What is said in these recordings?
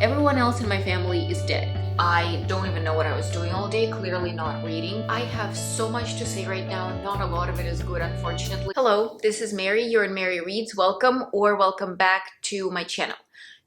Everyone else in my family is dead. I don't even know what I was doing all day, clearly not reading. I have so much to say right now, not a lot of it is good, unfortunately. Hello, this is Mary, you're in Mary Reads. Welcome or welcome back to my channel.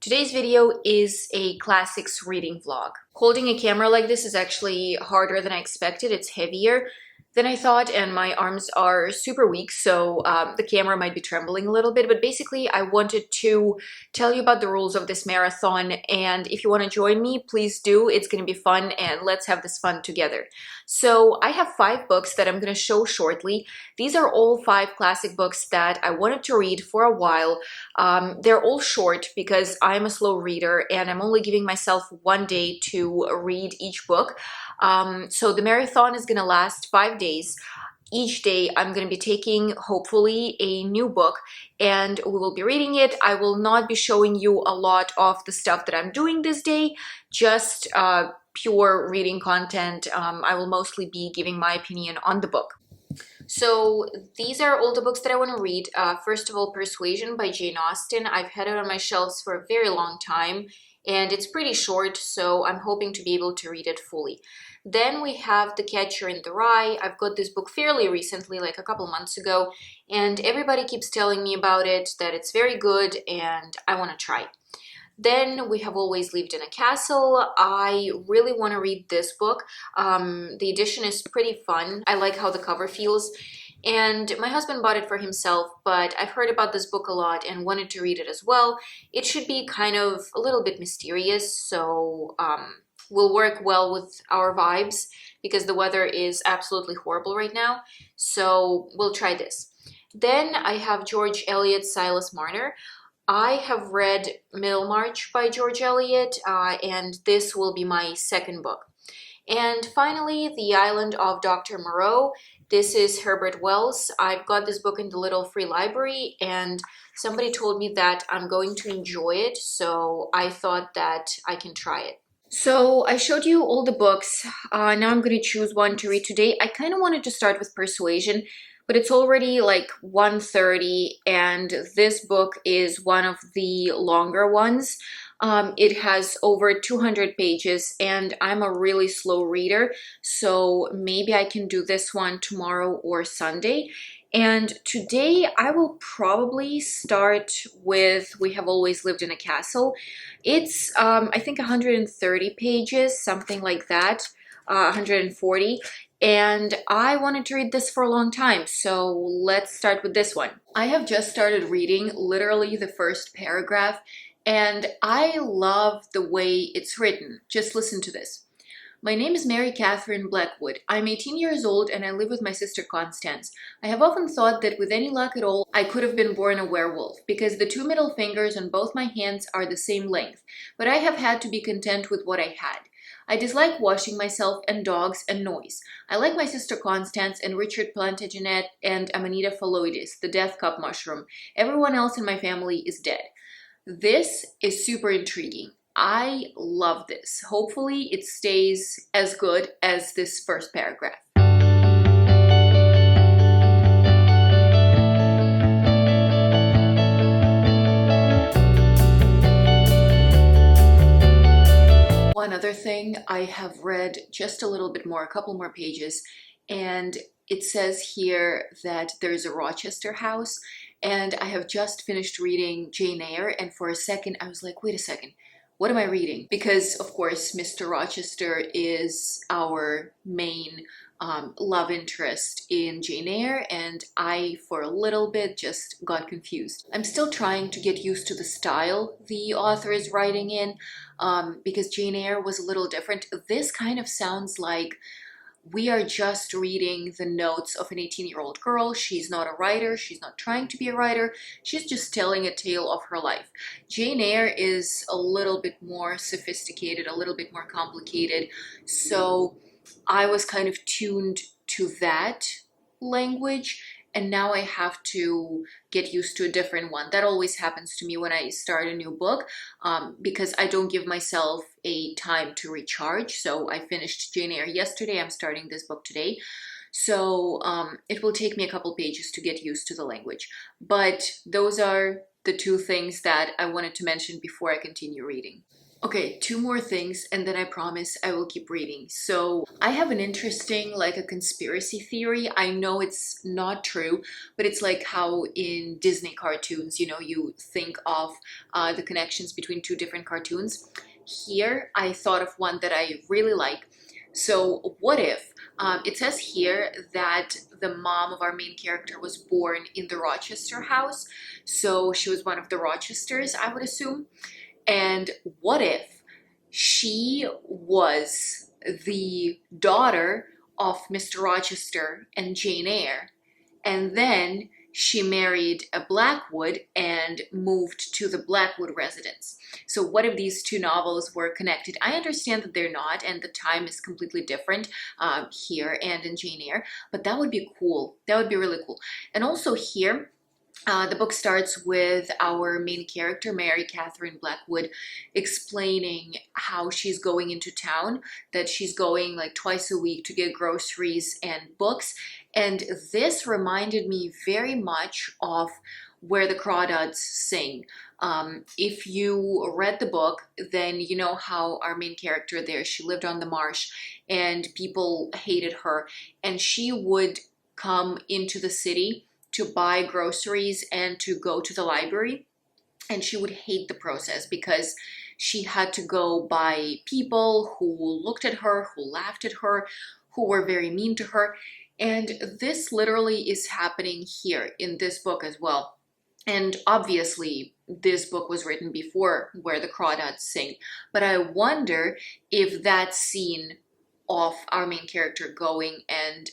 Today's video is a classics reading vlog. Holding a camera like this is actually harder than I expected. It's heavier than I thought, and my arms are super weak, so the camera might be trembling a little bit. But basically, I wanted to tell you about the rules of this marathon, and if you want to join me, please do. It's going to be fun, and let's have this fun together. So I have 5 books that I'm going to show shortly. These are all 5 classic books that I wanted to read for a while. They're all short because I'm a slow reader, and I'm only giving myself one day to read each book. So the marathon is going to last 5 days. Each day I'm going to be taking, hopefully, a new book and we will be reading it. I will not be showing you a lot of the stuff that I'm doing this day, just pure reading content. I will mostly be giving my opinion on the book. So these are all the books that I want to read. First of all, Persuasion by Jane Austen. I've had it on my shelves for a very long time, and it's pretty short, so I'm hoping to be able to read it fully. Then we have The Catcher in the Rye. I've got this book fairly recently, like a couple months ago, and everybody keeps telling me about it, that it's very good, and I want to try. Then we have Always Lived in a Castle. I really want to read this book. The edition is pretty fun. I like how the cover feels. And my husband bought it for himself, but I've heard about this book a lot and wanted to read it as well. It should be kind of a little bit mysterious, so will work well with our vibes because the weather is absolutely horrible right now. So we'll try this. Then I have George Eliot's Silas Marner. I have read Middlemarch by George Eliot, and this will be my second book. And finally, The Island of Dr. Moreau. This is Herbert Wells. I've got this book in the little free library, and somebody told me that I'm going to enjoy it, so I thought that I can try it. So I showed you all the books. Now I'm going to choose one to read today. I kind of wanted to start with Persuasion, but it's already like 1:30, and this book is one of the longer ones. It has over 200 pages, and I'm a really slow reader, so maybe I can do this one tomorrow or Sunday. And today I will probably start with We Have Always Lived in a Castle. It's, I think, 130 pages, something like that, 140. And I wanted to read this for a long time, so let's start with this one. I have just started reading literally the first paragraph, and I love the way it's written. Just listen to this. My name is Mary Catherine Blackwood. I'm 18 years old and I live with my sister Constance. I have often thought that with any luck at all, I could have been born a werewolf, because the 2 middle fingers on both my hands are the same length, but I have had to be content with what I had. I dislike washing myself and dogs and noise. I like my sister Constance and Richard Plantagenet and Amanita phalloides, the death cup mushroom. Everyone else in my family is dead. This is super intriguing. I love this. Hopefully it stays as good as this first paragraph. One other thing, I have read just a little bit more, a couple more pages, and it says here that there's a Rochester house, and I have just finished reading Jane Eyre, and for a second I was like, wait a second, what am I reading? Because, of course, Mr. Rochester is our main love interest in Jane Eyre, and I, for a little bit, just got confused. I'm still trying to get used to the style the author is writing in, because Jane Eyre was a little different. This kind of sounds like we are just reading the notes of an 18-year-old girl. She's not a writer. She's not trying to be a writer. She's just telling a tale of her life. Jane Eyre is a little bit more sophisticated, a little bit more complicated. So I was kind of tuned to that language, and now I have to get used to a different one. That always happens to me when I start a new book, because I don't give myself a time to recharge. So I finished Jane Eyre yesterday. I'm starting this book today. So it will take me a couple pages to get used to the language. But those are the 2 things that I wanted to mention before I continue reading. Okay, two more things and then I promise I will keep reading. So I have an interesting, like a conspiracy theory. I know it's not true, but it's like how in Disney cartoons, you think of the connections between two different cartoons. Here, I thought of one that I really like. So what if, it says here that the mom of our main character was born in the Rochester house. So she was one of the Rochesters, I would assume. And what if she was the daughter of Mr. Rochester and Jane Eyre, and then she married a Blackwood and moved to the Blackwood residence? So what if these two novels were connected? I understand that they're not, and the time is completely different here and in Jane Eyre, but that would be cool. That would be really cool. And also here, the book starts with our main character, Mary Catherine Blackwood, explaining how she's going into town, that she's going like twice a week to get groceries and books. And this reminded me very much of Where the Crawdads Sing. If you read the book, then you know how our main character there, she lived on the marsh and people hated her, and she would come into the city to buy groceries and to go to the library. And she would hate the process because she had to go by people who looked at her, who laughed at her, who were very mean to her. And this literally is happening here in this book as well. And obviously, this book was written before Where the Crawdads Sing. But I wonder if that scene of our main character going and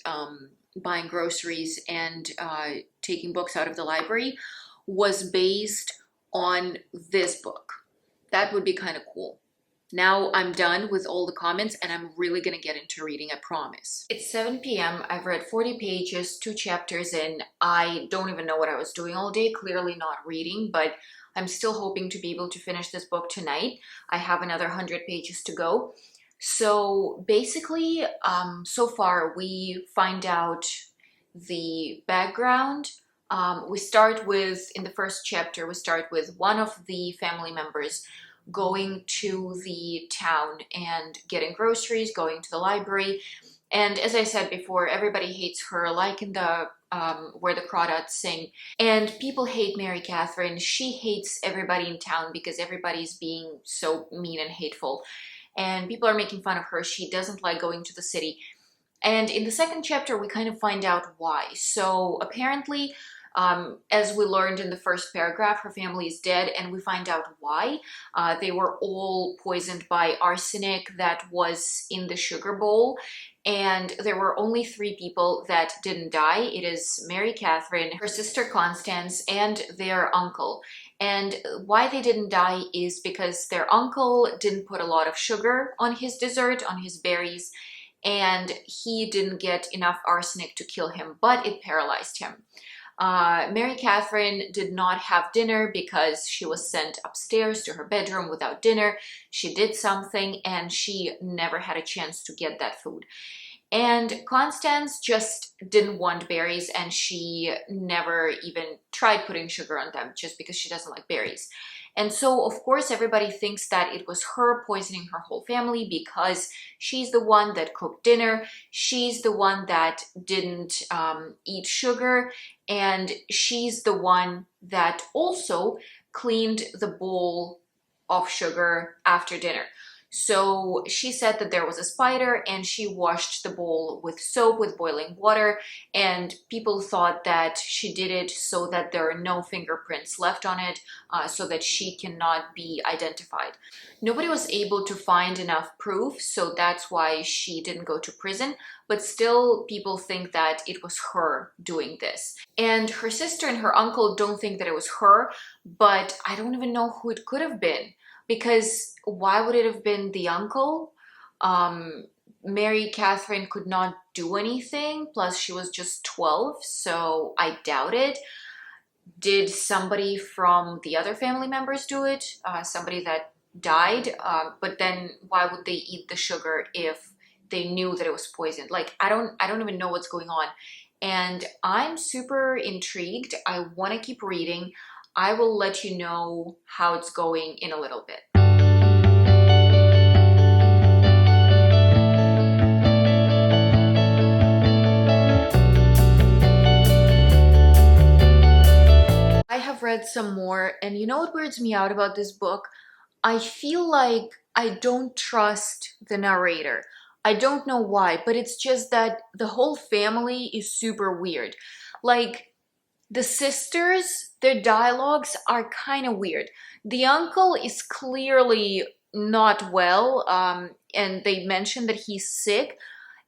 buying groceries and taking books out of the library was based on this book. That would be kind of cool. Now I'm done with all the comments and I'm really gonna get into reading, I promise. It's 7 p.m. I've read 40 pages, 2 chapters in. I don't even know what I was doing all day, clearly not reading, but I'm still hoping to be able to finish this book tonight. I have another 100 pages to go. So basically, so far we find out the background. We start with, in the first chapter, we start with one of the family members going to the town and getting groceries, going to the library. And as I said before, everybody hates her, like in the Where the Crawdads Sing. And people hate Mary Catherine. She hates everybody in town because everybody's being so mean and hateful. And people are making fun of her. She doesn't like going to the city. And in the second chapter, we kind of find out why. So apparently, as we learned in the first paragraph, her family is dead, and we find out why. They were all poisoned by arsenic that was in the sugar bowl, and there were only 3 people that didn't die. It is Mary Catherine, her sister Constance, and their uncle. And why they didn't die is because their uncle didn't put a lot of sugar on his dessert, on his berries, and he didn't get enough arsenic to kill him, but it paralyzed him. Mary Catherine did not have dinner because she was sent upstairs to her bedroom without dinner. She did something and she never had a chance to get that food. And Constance just didn't want berries and she never even tried putting sugar on them just because she doesn't like berries. And so, of course, everybody thinks that it was her poisoning her whole family because she's the one that cooked dinner, she's the one that didn't eat sugar, and she's the one that also cleaned the bowl of sugar after dinner. So she said that there was a spider and she washed the bowl with soap with boiling water, and people thought that she did it so that there are no fingerprints left on it, so that she cannot be identified. Nobody was able to find enough proof, so that's why she didn't go to prison, but still people think that it was her doing this. And her sister and her uncle don't think that it was her, but I don't even know who it could have been. Because why would it have been the uncle? Mary Catherine could not do anything, plus she was just 12, so I doubt it. Did somebody from the other family members do it? Somebody that died? But then why would they eat the sugar if they knew that it was poisoned? Like, I don't even know what's going on. And I'm super intrigued. I want to keep reading. I will let you know how it's going in a little bit. read some more, and you know what weirds me out about this book? I feel like I don't trust the narrator. I don't know why, but it's just that the whole family is super weird. Like, the sisters, their dialogues are kind of weird. The uncle is clearly not well, and they mention that he's sick,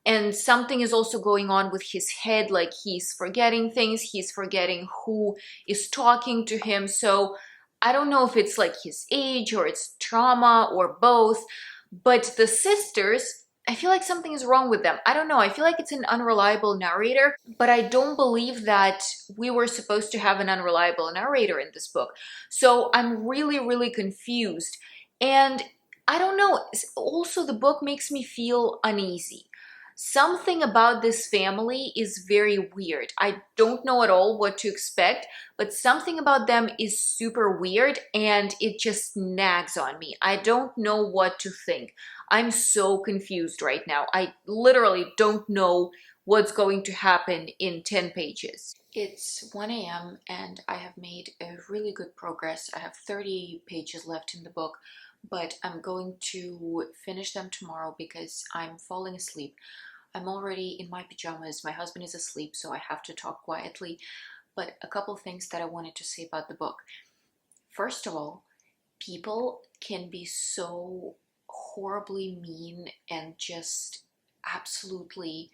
and something is also going on with his head, like he's forgetting things, he's forgetting who is talking to him. So I don't know if it's like his age or it's trauma or both. But the sisters, I feel like something is wrong with them. I don't know, I feel like it's an unreliable narrator, but I don't believe that we were supposed to have an unreliable narrator in this book. So I'm really confused. And I don't know, also the book makes me feel uneasy. Something about this family is very weird. I don't know at all what to expect, but something about them is super weird and it just nags on me. I don't know what to think. I'm so confused right now. I literally don't know what's going to happen in 10 pages. It's 1 a.m. and I have made a really good progress. I have 30 pages left in the book, but I'm going to finish them tomorrow because I'm falling asleep. I'm already in my pajamas. My husband is asleep, so I have to talk quietly. But a couple things that I wanted to say about the book. First of all, people can be so horribly mean and just absolutely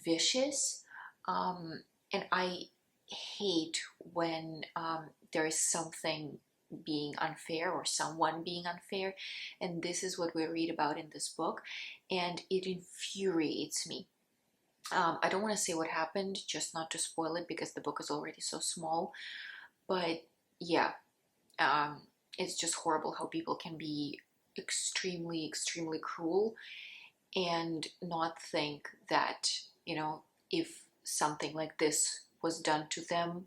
vicious. And I hate when there is something being unfair or someone being unfair, and this is what we read about in this book, and it infuriates me. I don't want to say what happened, just not to spoil it because the book is already so small, but yeah, um, it's just horrible how people can be extremely cruel and not think that, if something like this was done to them,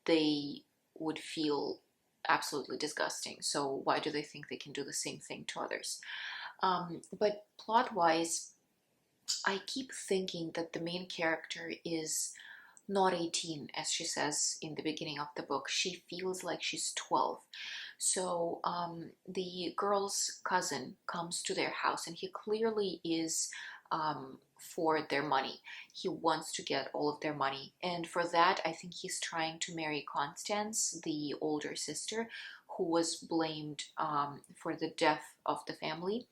they would feel absolutely disgusting. So why do they think they can do the same thing to others? But plot-wise, I keep thinking that the main character is not 18, as she says in the beginning of the book. She feels like she's 12. So the girl's cousin comes to their house, and he clearly is for their money. He wants to get all of their money. And for that, I think he's trying to marry Constance, the older sister, who was blamed for the death of the family.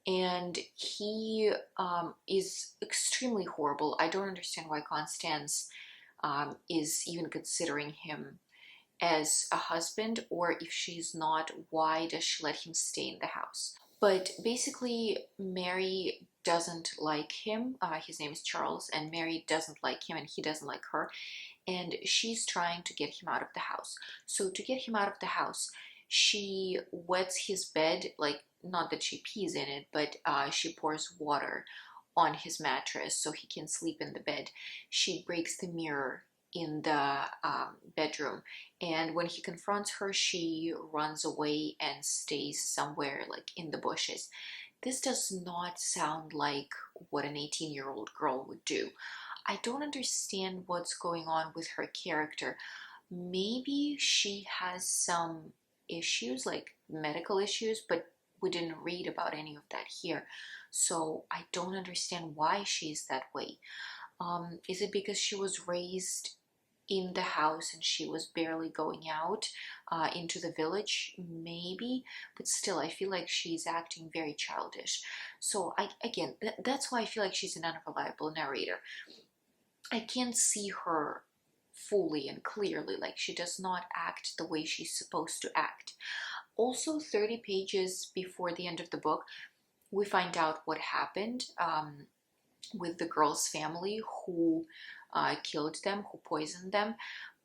And he is extremely horrible. I don't understand why Constance is even considering him as a husband, or if she's not, why does she let him stay in the house? But basically, Mary doesn't like him. His name is Charles, and Mary doesn't like him, and he doesn't like her. And she's trying to get him out of the house. So to get him out of the house, she wets his bed, like, not that she pees in it, but she pours water on his mattress so he can sleep in the bed. She breaks the mirror in the bedroom, and when he confronts her, she runs away and stays somewhere like in the bushes. This does not sound like what an 18-year-old girl would do. I don't understand what's going on with her character. Maybe she has some issues, like medical issues, but we didn't read about any of that here. So I don't understand why she's that way. Is it because she was raised in the house and she was barely going out into the village? Maybe, but still, I feel like she's acting very childish. So that's why I feel like she's an unreliable narrator. I can't see her fully and clearly, like she does not act the way she's supposed to act. Also, 30 pages before the end of the book, we find out what happened with the girl's family who killed them, who poisoned them,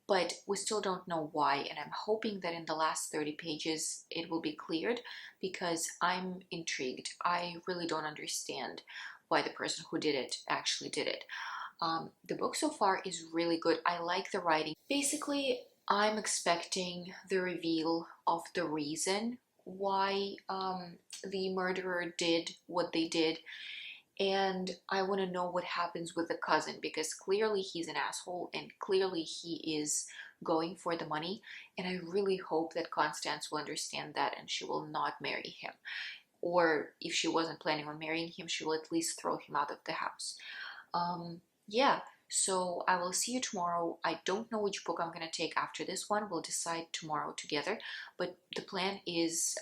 but we still don't know why, and I'm hoping that in the last 30 pages it will be cleared, because I'm intrigued. I really don't understand why the person who did it actually did it. The book so far is really good. I like the writing. Basically, I'm expecting the reveal of the reason why the murderer did what they did, and I want to know what happens with the cousin, because clearly he's an asshole and clearly he is going for the money. And I really hope that Constance will understand that and she will not marry him. Or if she wasn't planning on marrying him, she will at least throw him out of the house. Yeah, so I will see you tomorrow. I don't know which book I'm going to take after this one. We'll decide tomorrow together. But the plan is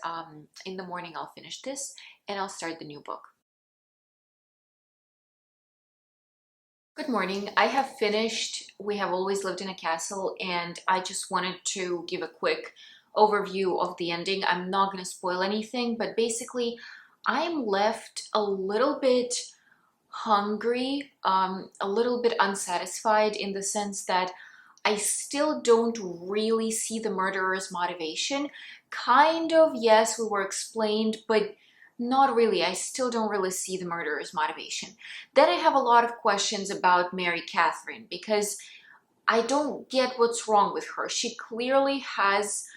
in the morning I'll finish this and I'll start the new book. Good morning. I have finished We Have Always Lived in a Castle, and I just wanted to give a quick overview of the ending. I'm not going to spoil anything, but basically, I'm left a little bit hungry, a little bit unsatisfied in the sense that I still don't really see the murderer's motivation. Kind of, yes, we were explained, but not really. I still don't really see the murderer's motivation. Then I have a lot of questions about Mary Catherine because I don't get what's wrong with her. She clearly has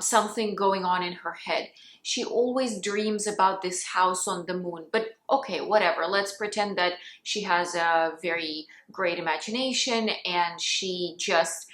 something going on in her head. She always dreams about this house on the moon. But okay, whatever. Let's pretend that she has a very great imagination and she just,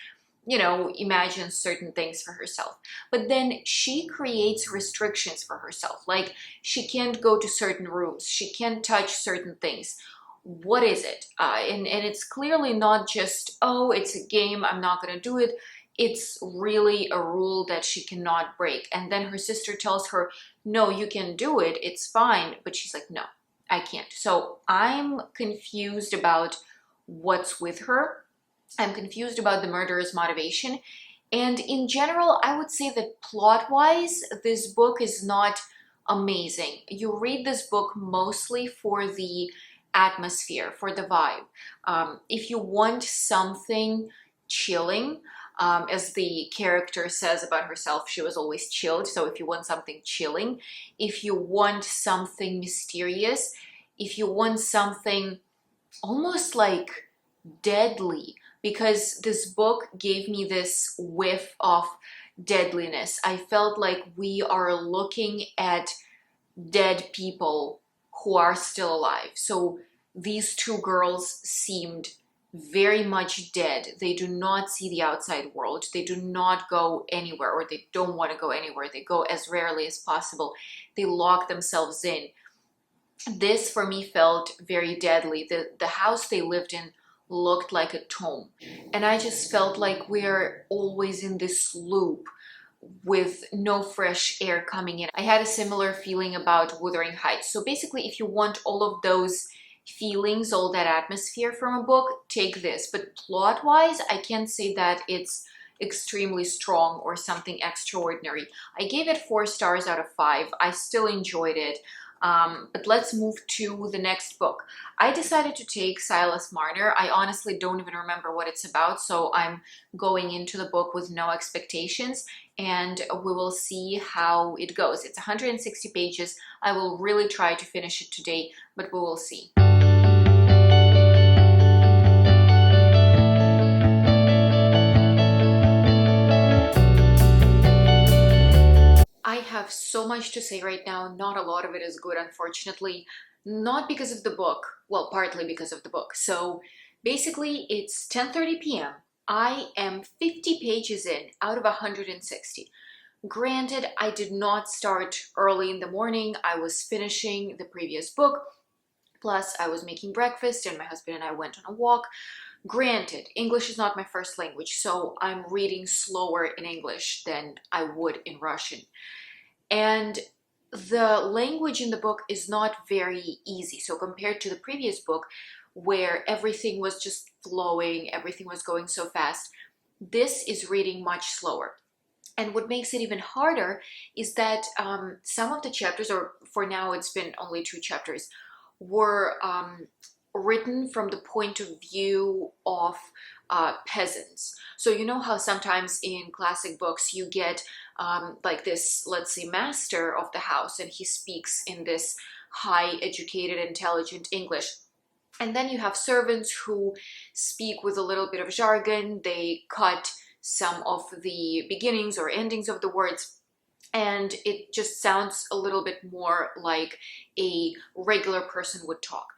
imagines certain things for herself. But then she creates restrictions for herself. Like she can't go to certain rooms. She can't touch certain things. What is it? And it's clearly not just, oh, it's a game, I'm not going to do it. It's really a rule that she cannot break. And then her sister tells her, no, you can do it, it's fine. But she's like, no, I can't. So I'm confused about what's with her. I'm confused about the murderer's motivation. And in general, I would say that plot-wise, this book is not amazing. You read this book mostly for the atmosphere, for the vibe. If you want something chilling, as the character says about herself, she was always chilled. So if you want something chilling, if you want something mysterious, if you want something almost like deadly, because this book gave me this whiff of deadliness. I felt like we are looking at dead people who are still alive. So these two girls seemed very much dead. They do not see the outside world. They do not go anywhere, or they don't want to go anywhere. They go as rarely as possible. They lock themselves in. This for me felt very deadly. The house they lived in looked like a tomb. And I just felt like we're always in this loop with no fresh air coming in. I had a similar feeling about Wuthering Heights. So basically, if you want all of those feelings, all that atmosphere from a book, take this. But plot-wise, I can't say that it's extremely strong or something extraordinary. I gave it 4 stars out of 5. I still enjoyed it. But let's move to the next book. I decided to take Silas Marner. I honestly don't even remember what it's about, so I'm going into the book with no expectations, and we will see how it goes. It's 160 pages. I will really try to finish it today, but we will see. I have so much to say right now. Not a lot of it is good, unfortunately. Not because of the book. Well, partly because of the book. So basically, it's 10:30 p.m. I am 50 pages in out of 160. Granted, I did not start early in the morning. I was finishing the previous book. Plus, I was making breakfast and my husband and I went on a walk. Granted, English is not my first language, so I'm reading slower in English than I would in Russian. And the language in the book is not very easy. So compared to the previous book, where everything was just flowing, everything was going so fast, this is reading much slower. And what makes it even harder is that some of the chapters, or for now it's been only 2 chapters, were written from the point of view of peasants. So you know how sometimes in classic books you get like this, let's say, master of the house, and he speaks in this high educated, intelligent English. And then you have servants who speak with a little bit of jargon. They cut some of the beginnings or endings of the words, and it just sounds a little bit more like a regular person would talk.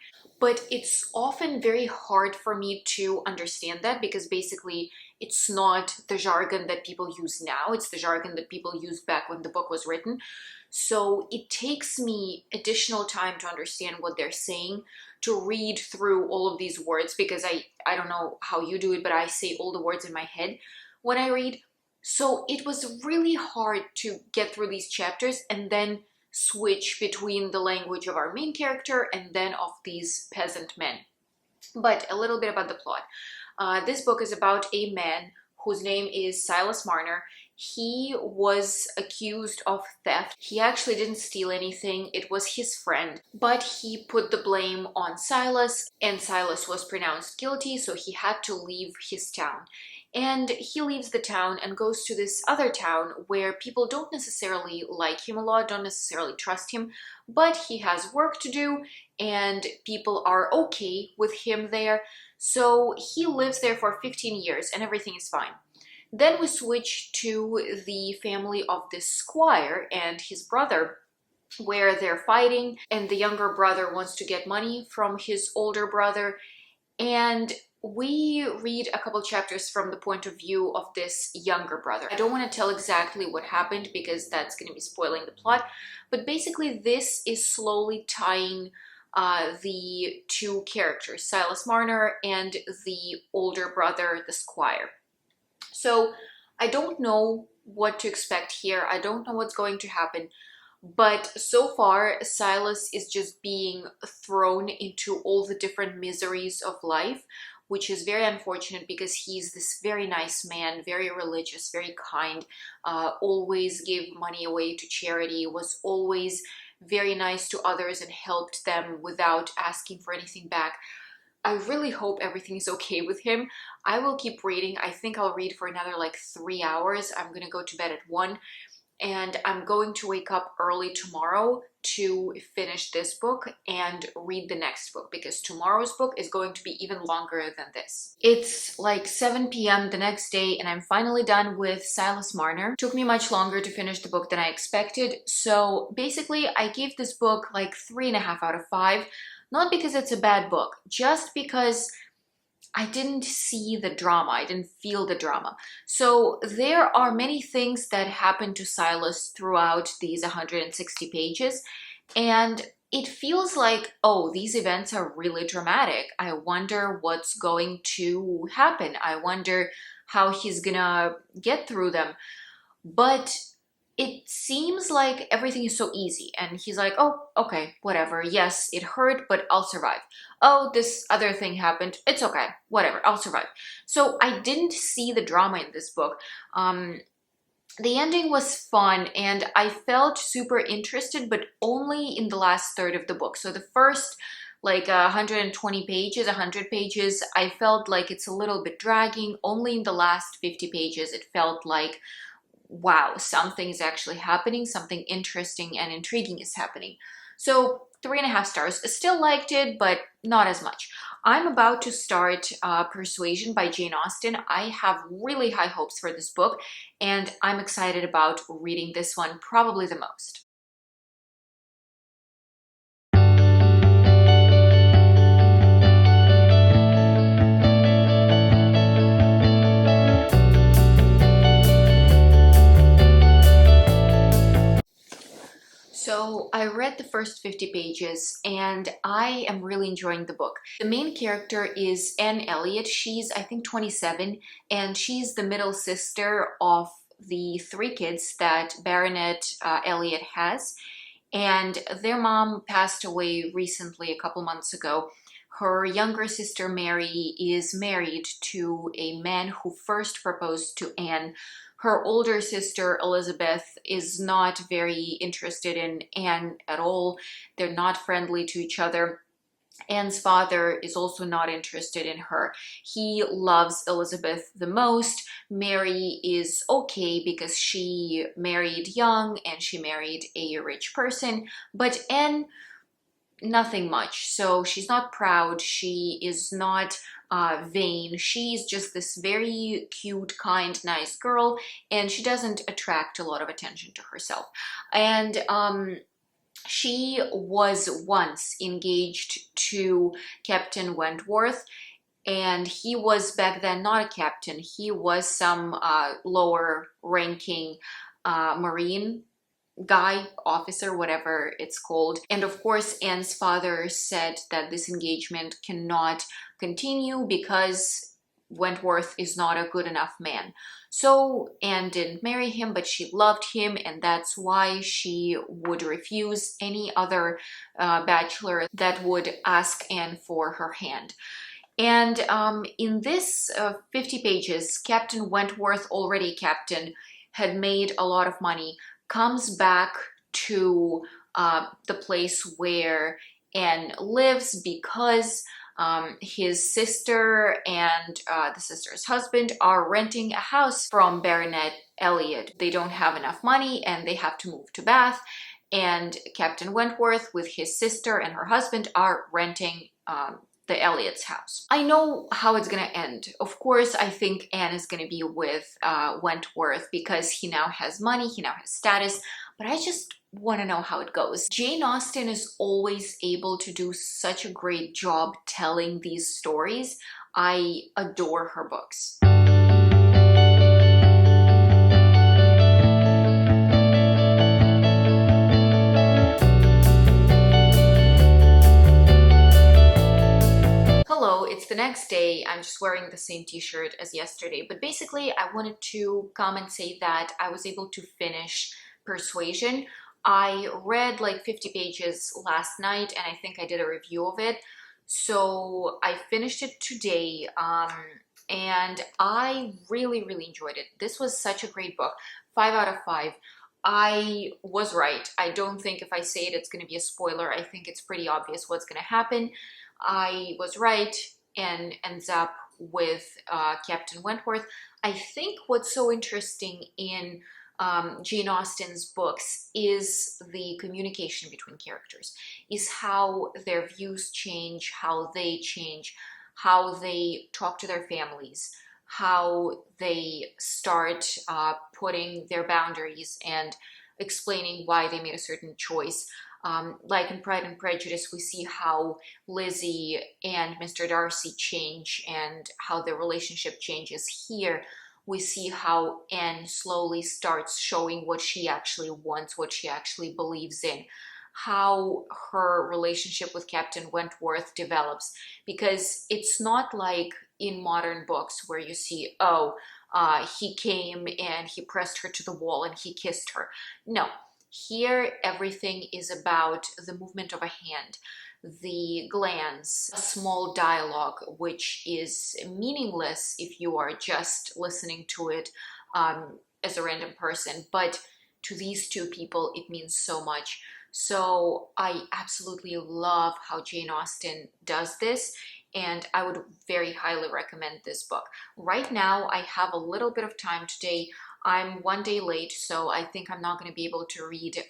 But it's often very hard for me to understand that because basically It's not the jargon that people use now. It's the jargon that people used back when the book was written. So it takes me additional time to understand what they're saying, to read through all of these words, because I don't know how you do it, but I say all the words in my head when I read. So it was really hard to get through these chapters and then switch between the language of our main character and then of these peasant men. But a little bit about the plot. This book is about a man whose name is Silas Marner. He was accused of theft. He actually didn't steal anything. It was his friend. But he put the blame on Silas, and Silas was pronounced guilty, so he had to leave his town. And he leaves the town and goes to this other town where people don't necessarily like him a lot, don't necessarily trust him, but he has work to do and people are okay with him there. So he lives there for 15 years and everything is fine. Then we switch to the family of this squire and his brother, where they're fighting, and the younger brother wants to get money from his older brother. And we read a couple chapters from the point of view of this younger brother. I don't want to tell exactly what happened because that's going to be spoiling the plot, but basically this is slowly tying the two characters, Silas Marner and the older brother, the squire. So I don't know what to expect here. I don't know what's going to happen. But so far, Silas is just being thrown into all the different miseries of life, which is very unfortunate because he's this very nice man, very religious, very kind, always gave money away to charity, was always very nice to others and helped them without asking for anything back. I really hope everything is okay with him. I will keep reading. I think I'll read for another like 3 hours. I'm gonna go to bed at 1. And I'm going to wake up early tomorrow to finish this book and read the next book, because tomorrow's book is going to be even longer than this. It's like 7 p.m. the next day and I'm finally done with Silas Marner. It took me much longer to finish the book than I expected. So basically I gave this book like 3.5 out of 5. Not because it's a bad book, just because I didn't see the drama. I didn't feel the drama. So there are many things that happen to Silas throughout these 160 pages. And it feels like, oh, these events are really dramatic. I wonder what's going to happen. I wonder how he's gonna get through them. But it seems like everything is so easy and he's like, oh, okay, whatever. Yes, it hurt, but I'll survive. Oh, this other thing happened. It's okay, whatever, I'll survive. So I didn't see the drama in this book. The ending was fun and I felt super interested, but only in the last third of the book. So the first like 120 pages, 100 pages, I felt like it's a little bit dragging. Only in the last 50 pages, it felt like, wow, something is actually happening, something interesting and intriguing is happening. So 3.5 stars. Still liked it, but not as much. I'm about to start Persuasion by Jane Austen. I have really high hopes for this book, and I'm excited about reading this one probably the most. So I read the first 50 pages and I am really enjoying the book. The main character is Anne Elliot. She's, I think, 27, and she's the middle sister of the 3 kids that Baronet Elliot has. And their mom passed away recently, a couple months ago. Her younger sister Mary is married to a man who first proposed to Anne. Her older sister Elizabeth is not very interested in Anne at all. They're not friendly to each other. Anne's father is also not interested in her. He loves Elizabeth the most. Mary is okay because she married young and she married a rich person, but Anne, nothing much. So she's not proud, she is not vain, she's just this very cute, kind, nice girl, and she doesn't attract a lot of attention to herself. And she was once engaged to Captain Wentworth, and he was back then not a captain. He was some lower ranking Marine guy, officer, whatever it's called. And of course, Anne's father said that this engagement cannot continue because Wentworth is not a good enough man. So Anne didn't marry him, but she loved him, and that's why she would refuse any other bachelor that would ask Anne for her hand. And in this 50 pages, Captain Wentworth, already captain, had made a lot of money, comes back to the place where Anne lives because his sister and the sister's husband are renting a house from Baronet Elliot. They don't have enough money and they have to move to Bath. And Captain Wentworth, with his sister and her husband, are renting the Elliots' house. I know how it's gonna end. Of course, I think Anne is gonna be with Wentworth because he now has money, he now has status, but I just want to know how it goes. Jane Austen is always able to do such a great job telling these stories. I adore her books. Hello, it's the next day. I'm just wearing the same t-shirt as yesterday, but basically I wanted to come and say that I was able to finish Persuasion. I read like 50 pages last night and I think I did a review of it. So I finished it today and I really enjoyed it. This was such a great book. 5 out of 5. I was right. I don't think if I say it, it's going to be a spoiler. I think it's pretty obvious what's going to happen. I was right and ends up with Captain Wentworth. I think what's so interesting in Jane Austen's books is the communication between characters, is how their views change, how they change, how they talk to their families, how they start putting their boundaries and explaining why they made a certain choice. Like in Pride and Prejudice, we see how Lizzie and Mr. Darcy change and how their relationship changes. Here, we see how Anne slowly starts showing what she actually wants, what she actually believes in, how her relationship with Captain Wentworth develops. Because it's not like in modern books where you see, oh, he came and he pressed her to the wall and he kissed her. No. Here, everything is about the movement of a hand, the glance, a small dialogue, which is meaningless if you are just listening to it as a random person. But to these two people, it means so much. So I absolutely love how Jane Austen does this, and I would very highly recommend this book. Right now, I have a little bit of time today. I'm one day late, so I think I'm not going to be able to read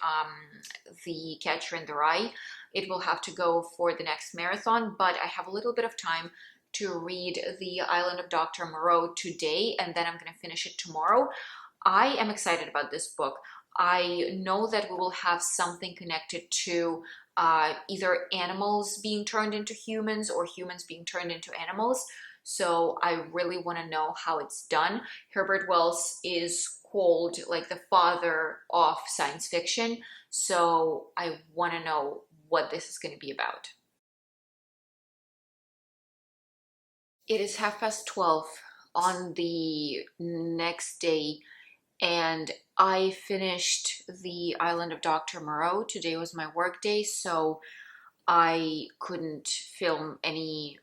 The Catcher in the Rye. It will have to go for the next marathon, but I have a little bit of time to read The Island of Dr. Moreau today, and then I'm going to finish it tomorrow. I am excited about this book. I know that we will have something connected to either animals being turned into humans or humans being turned into animals. So I really want to know how it's done. Herbert Wells is called like the father of science fiction. So I want to know what this is going to be about. It is 12:30 on the next day, and I finished The Island of Dr. Moreau. Today was my work day, so I couldn't film any,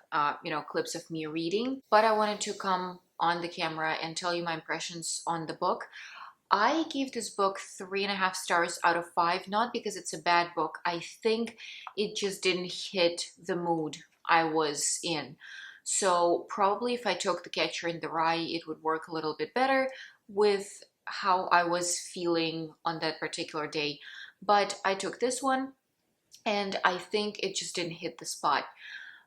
clips of me reading, but I wanted to come on the camera and tell you my impressions on the book. I gave this book 3.5 stars out of 5, not because it's a bad book. I think it just didn't hit the mood I was in. So probably if I took The Catcher in the Rye, it would work a little bit better with how I was feeling on that particular day. But I took this one, and I think it just didn't hit the spot.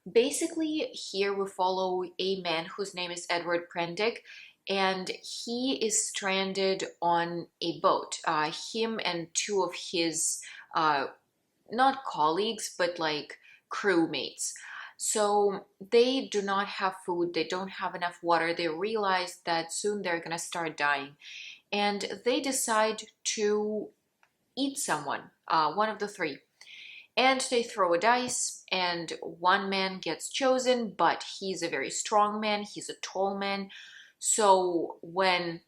Basically, here we follow a man whose name is Edward Prendick, and he is stranded on a boat. Him and two of his, not colleagues, but like crewmates. So they do not have food, they don't have enough water, they realize that soon they're gonna start dying, and they decide to eat someone, one of the three. And they throw a dice, and one man gets chosen, but he's a very strong man, he's a tall man. So when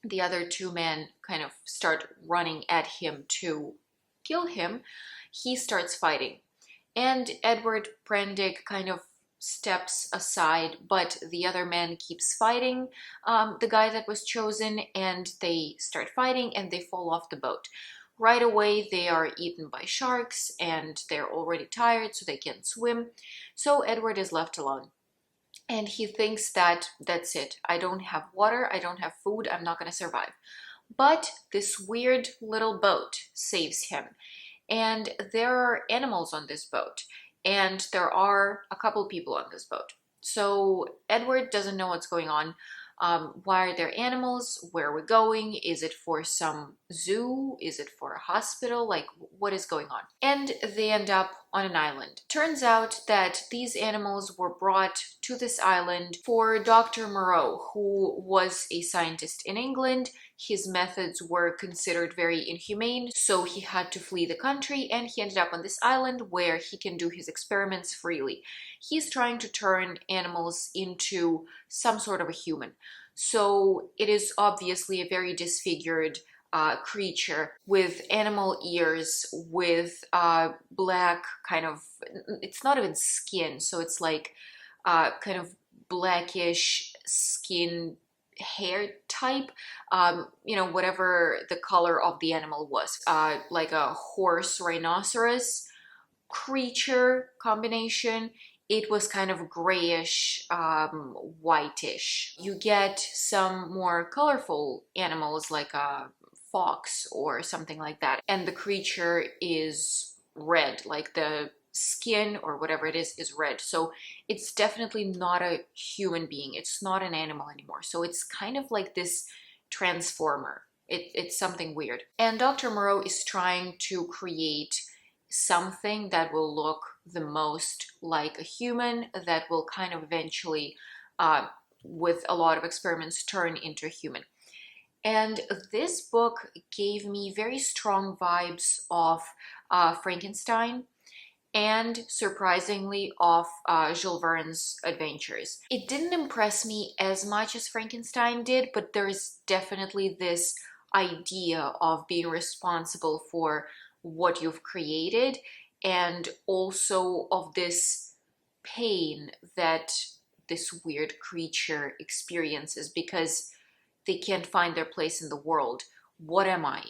the other two men kind of start running at him to kill him, he starts fighting. And Edward Prendick kind of steps aside, but the other man keeps fighting the guy that was chosen, and they start fighting and they fall off the boat. Right away, they are eaten by sharks and they're already tired, so they can't swim. So Edward is left alone. And he thinks that that's it. I don't have water, I don't have food, I'm not going to survive. But this weird little boat saves him. And there are animals on this boat, and there are a couple people on this boat. So Edward doesn't know what's going on. Why are there animals? Where are we going? Is it for some zoo? Is it for a hospital? Like, what is going on? And they end up on an island. Turns out that these animals were brought to this island for Dr. Moreau, who was a scientist in England. His methods were considered very inhumane, so he had to flee the country, and he ended up on this island where he can do his experiments freely. He's trying to turn animals into some sort of a human. So it is obviously a very disfigured creature with animal ears, with black kind of, it's not even skin, so it's like kind of blackish skin hair type, whatever the color of the animal was, like a horse rhinoceros creature combination. It was kind of grayish, whitish. You get some more colorful animals like a fox or something like that, and the creature is red, like the skin or whatever it is red. So it's definitely not a human being, it's not an animal anymore. So it's kind of like this transformer. It's something weird. And Dr. Moreau is trying to create something that will look the most like a human, that will kind of eventually, with a lot of experiments, turn into a human. And this book gave me very strong vibes of Frankenstein, and surprisingly of Jules Verne's adventures. It didn't impress me as much as Frankenstein did, but there's definitely this idea of being responsible for what you've created, and also of this pain that this weird creature experiences because they can't find their place in the world. What am I?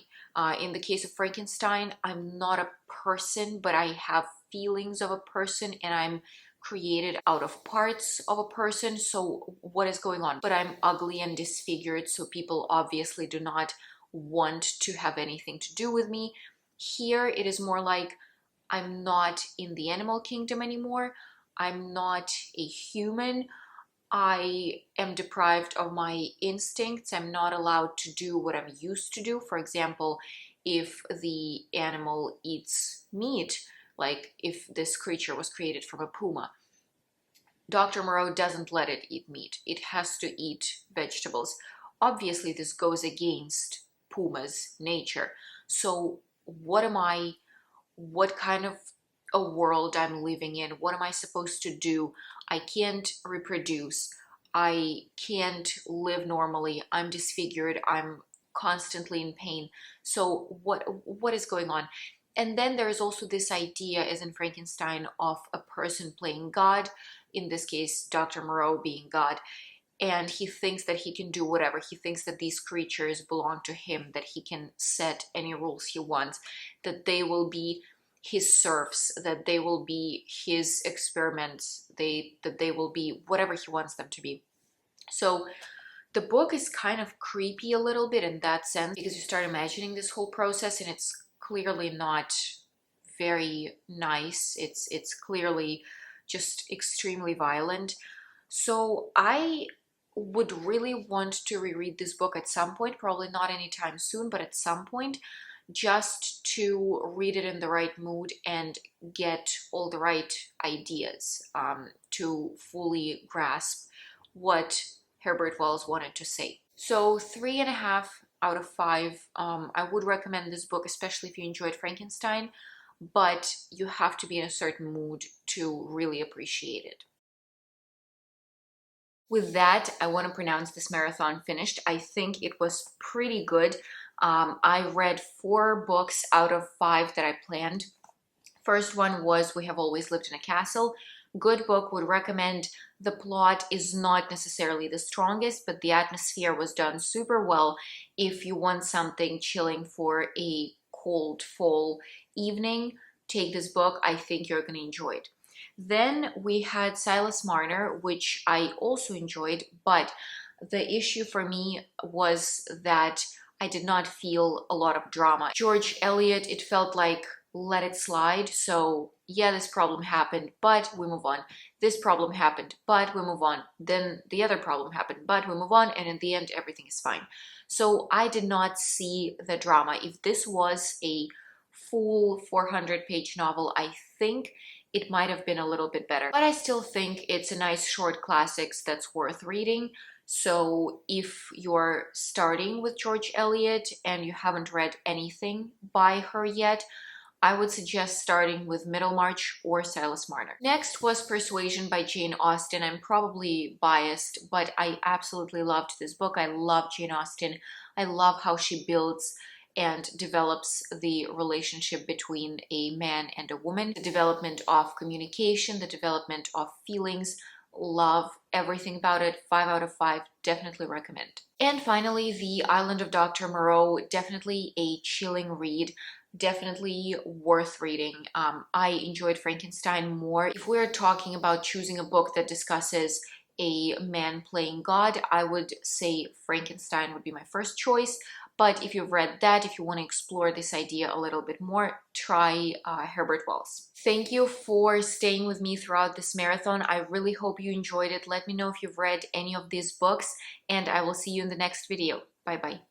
In the case of Frankenstein, I'm not a person, but I have feelings of a person, and I'm created out of parts of a person. So what is going on? But I'm ugly and disfigured, so people obviously do not want to have anything to do with me. Here it is more like I'm not in the animal kingdom anymore. I'm not a human. I am deprived of my instincts. I'm not allowed to do what I'm used to do. For example, if the animal eats meat, like if this creature was created from a puma, Dr. Moreau doesn't let it eat meat. It has to eat vegetables. Obviously, this goes against puma's nature. So what am I? What kind of a world I'm living in? What am I supposed to do? I can't reproduce. I can't live normally. I'm disfigured. I'm constantly in pain. So what is going on? And then there's also this idea, as in Frankenstein, of a person playing God, in this case, Dr. Moreau being God. And he thinks that he can do whatever. He thinks that these creatures belong to him, that he can set any rules he wants, that they will be his serfs, that they will be his experiments, that they will be whatever he wants them to be. So the book is kind of creepy a little bit in that sense, because you start imagining this whole process, and it's clearly not very nice. It's clearly just extremely violent. So I would really want to reread this book at some point, probably not anytime soon, but at some point, just to read it in the right mood and get all the right ideas to fully grasp what Herbert Wells wanted to say. So 3.5 out of 5. I would recommend this book, especially if you enjoyed Frankenstein, but you have to be in a certain mood to really appreciate it. With that, I want to pronounce this marathon finished. I think it was pretty good. I read 4 books out of 5 that I planned. First one was We Have Always Lived in a Castle. Good book, would recommend. The plot is not necessarily the strongest, but the atmosphere was done super well. If you want something chilling for a cold fall evening, take this book. I think you're going to enjoy it. Then we had Silas Marner, which I also enjoyed, but the issue for me was that I did not feel a lot of drama. George Eliot, it felt like let it slide. So yeah, this problem happened, but we move on. This problem happened, but we move on. Then the other problem happened, but we move on. And in the end, everything is fine. So I did not see the drama. If this was a full 400-page novel, I think it might have been a little bit better. But I still think it's a nice short classics that's worth reading. So if you're starting with George Eliot and you haven't read anything by her yet, I would suggest starting with Middlemarch or Silas Marner. Next was Persuasion by Jane Austen. I'm probably biased, but I absolutely loved this book. I love Jane Austen. I love how she builds and develops the relationship between a man and a woman, the development of communication, the development of feelings. Love everything about it. 5 out of 5, definitely recommend. And finally, The Island of Dr. Moreau, definitely a chilling read, definitely worth reading. I enjoyed Frankenstein more. If we're talking about choosing a book that discusses a man playing God, I would say Frankenstein would be my first choice. But if you've read that, if you want to explore this idea a little bit more, try Herbert Wells. Thank you for staying with me throughout this marathon. I really hope you enjoyed it. Let me know if you've read any of these books, and I will see you in the next video. Bye-bye.